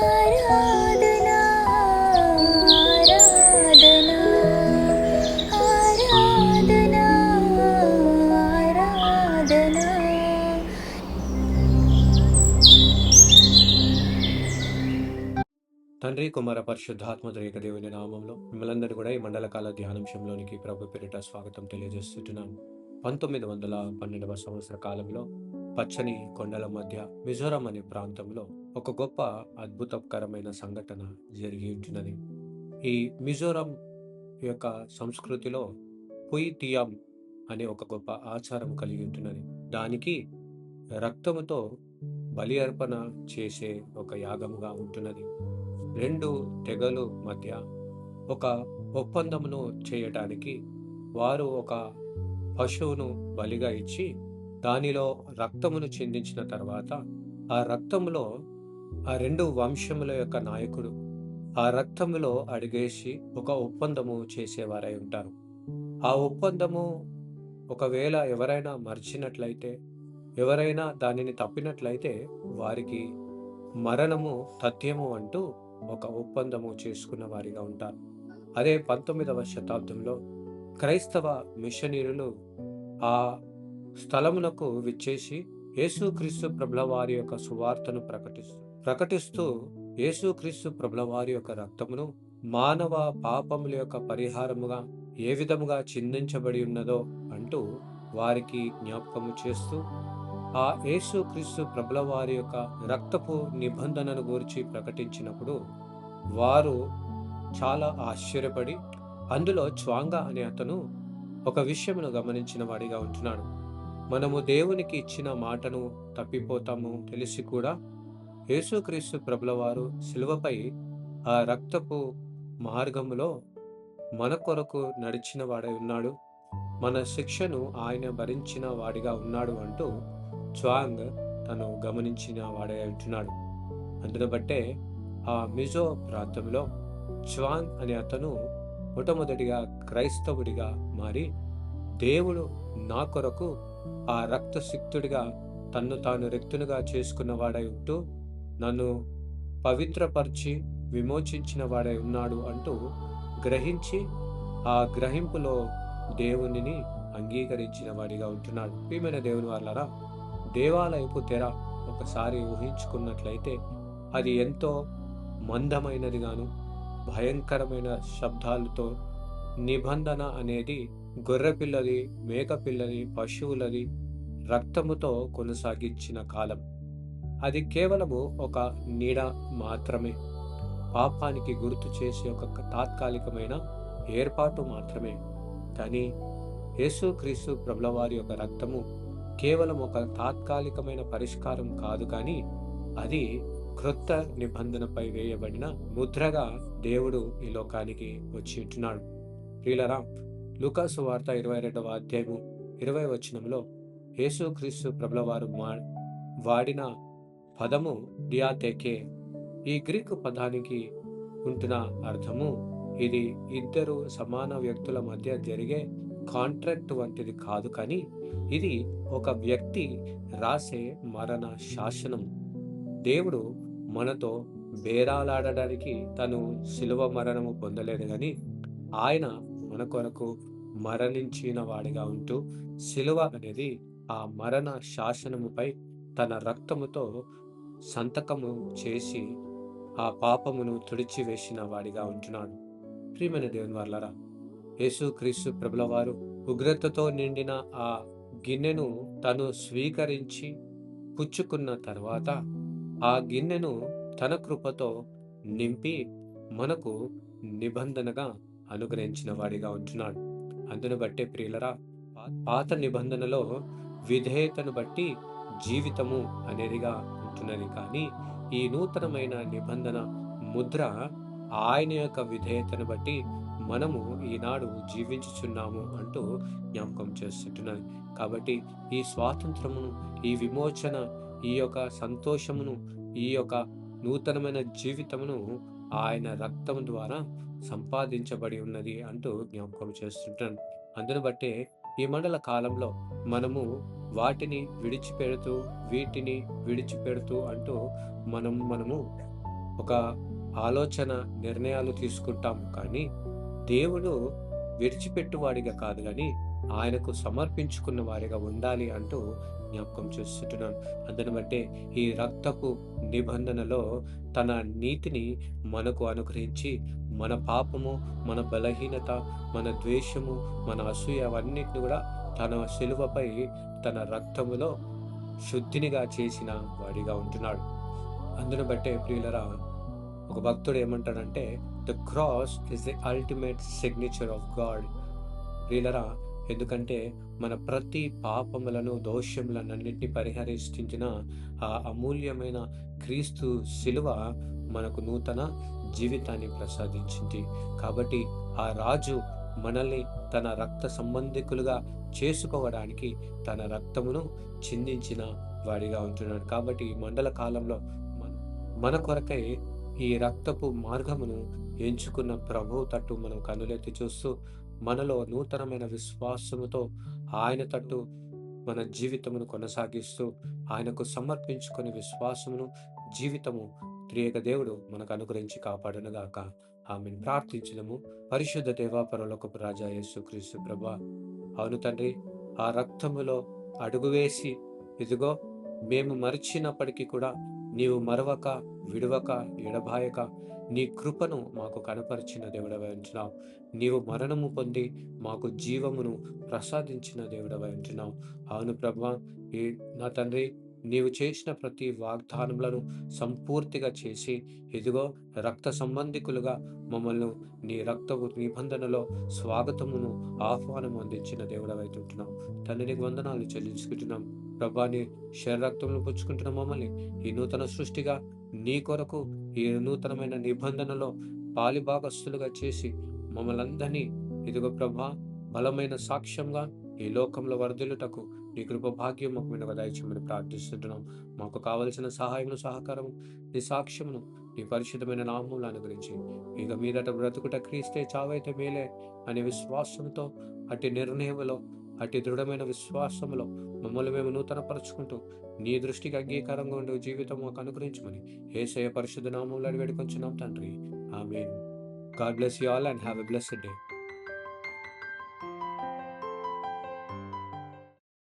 ఆరాధనా ఆరాధనా ఆరాధనా ఆరాధనా. తండ్రి, కుమార, పరిశుద్ధాత్మ త్రియేక దేవుని నామంలో మిమ్మల్ందరూ కూడా ఈ మండలకాల ధ్యానాంశంలోనికి ప్రభు పేరిట స్వాగతం తెలియజేస్తున్నాను. 1912వ సంవత్సర కాలంలో పచ్చని కొండల మధ్య మిజోరం అనే ప్రాంతంలో ఒక గొప్ప అద్భుతకరమైన సంఘటన జరిగి ఉంటున్నది. ఈ మిజోరం యొక్క సంస్కృతిలో పుయి టియాం అనే ఒక గొప్ప ఆచారం కలిగి ఉంటున్నది. దానికి రక్తముతో బలి అర్పణ చేసే ఒక యాగముగా ఉంటున్నది. రెండు తెగలు మధ్య ఒక ఒప్పందమును చేయటానికి వారు ఒక పశువును బలిగా ఇచ్చి దానిలో రక్తమును చిందించిన తర్వాత ఆ రక్తములో ఆ రెండు వంశముల యొక్క నాయకుడు ఆ రక్తములో అడిగేసి ఒక ఒప్పందము చేసేవారై ఉంటారు. ఆ ఒప్పందము ఒకవేళ ఎవరైనా మర్చినట్లయితే, ఎవరైనా దానిని తప్పినట్లయితే వారికి మరణము తథ్యము అంటూ ఒక ఒప్పందము చేసుకున్న వారిగా ఉంటారు. అదే 19వ శతాబ్దంలో క్రైస్తవ మిషనరీలు ఆ స్థలమునకు విచ్చేసి యేసుక్రీస్తు ప్రభుల వారి యొక్క సువార్తను ప్రకటిస్తూ యేసుక్రీస్తు ప్రభుల వారి యొక్క రక్తమును మానవ పాపముల యొక్క పరిహారముగా ఏ విధముగా చిందించబడి ఉన్నదో అంటూ వారికి జ్ఞాపకము చేస్తూ ఆ యేసుక్రీస్తు ప్రభుల వారి యొక్క రక్తపు నిబంధనను గురించి ప్రకటించినప్పుడు వారు చాలా ఆశ్చర్యపడి, అందులో చ్వాంగా అనే అతను ఒక విషయమును గమనించిన వాడిగా ఉంటున్నాడు. మనము దేవునికి ఇచ్చిన మాటను తప్పిపోతాము తెలిసి కూడా యేసుక్రీస్తు ప్రభుల వారు శిలువపై ఆ రక్తపు మార్గములో మన కొరకు నడిచిన వాడై ఉన్నాడు, మన శిక్షను ఆయన భరించిన వాడిగా ఉన్నాడు అంటూ చ్వాంగ్ తను గమనించిన వాడై ఉంటున్నాడు. అందును బట్టే ఆ మిజో ప్రాంతంలో చ్వాంగ్ అనే అతను మొట్టమొదటిగా క్రైస్తవుడిగా మారి, దేవుడు నా కొరకు ఆ రక్తసిక్తుడిగా తన్ను తాను రిక్తునిగా చేసుకున్న వాడై ఉంటూ నన్ను పవిత్రపరిచి విమోచించిన వాడై ఉన్నాడు అంటూ గ్రహించి ఆ గ్రహింపులో దేవునిని అంగీకరించిన వాడిగా ఉంటున్నాడు. ప్రియమైన దేవుని వాళ్ళరా, దేవాలయపు తెర ఒకసారి ఊహించుకున్నట్లయితే అది ఎంతో మందమైనదిగాను భయంకరమైన శబ్దాలతో నిబంధన అనేది గొర్రెపిల్లది, మేకపిల్లది, పశువులది రక్తముతో కొనసాగించిన కాలం. అది కేవలము ఒక నీడ మాత్రమే, పాపానికి గుర్తు చేసే ఒక తాత్కాలికమైన ఏర్పాటు మాత్రమే. కానీ యేసుక్రీస్తు ప్రభుల వారి యొక్క రక్తము కేవలం ఒక తాత్కాలికమైన పరిష్కారం కాదు, కానీ అది క్రొత్త నిబంధనపై వేయబడిన ముద్రగా దేవుడు ఈ లోకానికి వచ్చి ఉంటున్నాడు. ప్రియులరా, లూకాసు వార్త 22వ అధ్యాయము 20వ వచనంలో యేసుక్రీస్తు ప్రభుల వారు వాడిన పదము డియాథెకే. ఈ గ్రీకు పదానికి ఉంటున్న అర్థము ఇది ఇద్దరు సమాన వ్యక్తుల మధ్య జరిగే కాంట్రాక్ట్ వంటిది కాదు, కానీ ఇది ఒక వ్యక్తి రాసే మరణ శాసనం. దేవుడు మనతో బేరాలాడడానికి తను శిలువ మరణము పొందలేదు, కానీ ఆయన మన కొరకు మరణించిన వాడిగా ఉంటూ శిలువ అనేది ఆ మరణ శాసనముపై తన రక్తముతో సంతకము చేసి ఆ పాపమును తుడిచివేసిన వాడిగా ఉంటున్నాడు. ప్రియమైన దేవుని వాళ్ళరా, యేసుక్రీస్తు ప్రభుల వారు ఉగ్రతతో నిండిన ఆ గిన్నెను తను స్వీకరించి పుచ్చుకున్న తర్వాత ఆ గిన్నెను తన కృపతో నింపి మనకు నిబంధనగా అనుగ్రహించిన వాడిగా ఉంటున్నాడు. అందును బట్టే ప్రియులరా, పాత నిబంధనలో విధేయతను బట్టి జీవితము అనేదిగా ఉంటున్నది, కానీ ఈ నూతనమైన నిబంధన ముద్ర ఆయన యొక్క విధేయతను బట్టి మనము ఈనాడు జీవించుచున్నాము అంటూ జ్ఞాపకం చేస్తుంటున్నది. కాబట్టి ఈ స్వాతంత్రమును, ఈ విమోచన, ఈ యొక్క సంతోషమును, ఈ యొక్క నూతనమైన జీవితమును ఆయన రక్తము ద్వారా సంపాదించబడి ఉన్నది అంటూ జ్ఞాపకం చేస్తుంటాను. అందును బట్టే ఈ మండల కాలంలో మనము వీటిని విడిచిపెడుతూ అంటూ మనము ఒక ఆలోచన, నిర్ణయాలు తీసుకుంటాము. కానీ దేవుడు విడిచిపెట్టువాడిగా కాదు గానీ, ఆయనకు సమర్పించుకున్న వారిగా ఉండాలి అంటూ జ్ఞాపకం చేస్తుంటున్నాను. అందుని బట్టే ఈ రక్తపు నిబంధనలో తన నీతిని మనకు అనుగ్రహించి, మన పాపము, మన బలహీనత, మన ద్వేషము, మన అసూయ అవన్నిటిని గూడా తన శిలువపై తన రక్తములో శుద్ధినిగా చేసిన వాడిగా ఉంటున్నాడు. అందును బట్టే ప్రియులరా, ఒక భక్తుడు ఏమంటాడంటే, the cross is the ultimate signature of God. ప్రియులరా, ఎందుకంటే మన ప్రతి పాపములను, దోషములనన్నిటిని పరిహరించిన ఆ అమూల్యమైన క్రీస్తు శిలువ మనకు నూతన జీవితాన్ని ప్రసాదించింది. కాబట్టి ఆ రాజు మనల్ని తన రక్త సంబంధికులుగా చేసుకోవడానికి తన రక్తమును చిందించిన వాడిగా ఉంటున్నాడు. కాబట్టి ఈ మండల కాలంలో మన కొరకై ఈ రక్తపు మార్గమును ఎంచుకున్న ప్రభువు తట్టు మనం కన్నులెత్తి చూస్తూ, మనలో నూతనమైన విశ్వాసముతో ఆయన తట్టు మన జీవితమును కొనసాగిస్తూ, ఆయనకు సమర్పించుకొని విశ్వాసమును, జీవితము త్రియేక దేవుడు మనకు అనుగ్రహించి కాపాడునుగాక. ఆమెను ప్రార్థించుదాము. పరిశుద్ధ దేవ, పరలోకపు రాజా యేసుక్రీస్తు ప్రభువా, అవును తండ్రి, ఆ రక్తములో అడుగు వేసి, ఇదిగో మేము మరిచినప్పటికీ కూడా నీవు మరవక, విడువక, ఎడబాయక నీ కృపను మాకు కనపరిచిన దేవుడవై ఉంటున్నావు. నీవు మరణము పొంది మాకు జీవమును ప్రసాదించిన దేవుడవై ఉంటున్నావు. అవును ప్రభువా, ఈ నా తండ్రి, నీవు చేసిన ప్రతి వాగ్దానములను సంపూర్తిగా చేసి, ఇదిగో రక్త సంబంధికులుగా మమ్మల్ని నీ రక్తపు నిబంధనలో స్వాగతమును, ఆహ్వానము అందించిన దేవుడవై ఉంటున్నావు. తండ్రి, నీకు వందనాలు చెల్లించుకుంటున్నాం. ప్రభా, నీ శరీరక్తములను పుచ్చుకుంటున్న మమ్మల్ని ఈ నూతన సృష్టిగా నీ కొరకు ఈ నూతనమైన నిబంధనలో పాలిభాగస్తులుగా చేసి మమ్మల్ని అందరినీ ఇదిగో ప్రభా, బలమైన సాక్ష్యంగా ఈ లోకంలో వర్ధిల్లుటకు నీ కృప భాగ్యం మాకు వినగా దయచేయమని ప్రార్థిస్తుంటున్నాం. మాకు కావలసిన సహాయమును, సహకారము, నీ సాక్ష్యమును నీ పరిశుద్ధమైన నామములను అనుగ్రహించి, ఇక మీదట బ్రతుకుట క్రీస్తే, చావైతే మేలే అనే విశ్వాసంతో, అట్టి నిర్ణయములో, అట్టి దృఢమైన విశ్వాసములో మమ్మల్ని మేము నూతనపరుచుకుంటూ నీ దృష్టికి అంగీకారంగా ఉండే జీవితం మాకు అనుగ్రహించమని యేసయ్య పరిశుద్ధ నామములో అడిగి వేడుకొంచున్నాం తండ్రి. Amen. God bless you all and have a blessed day.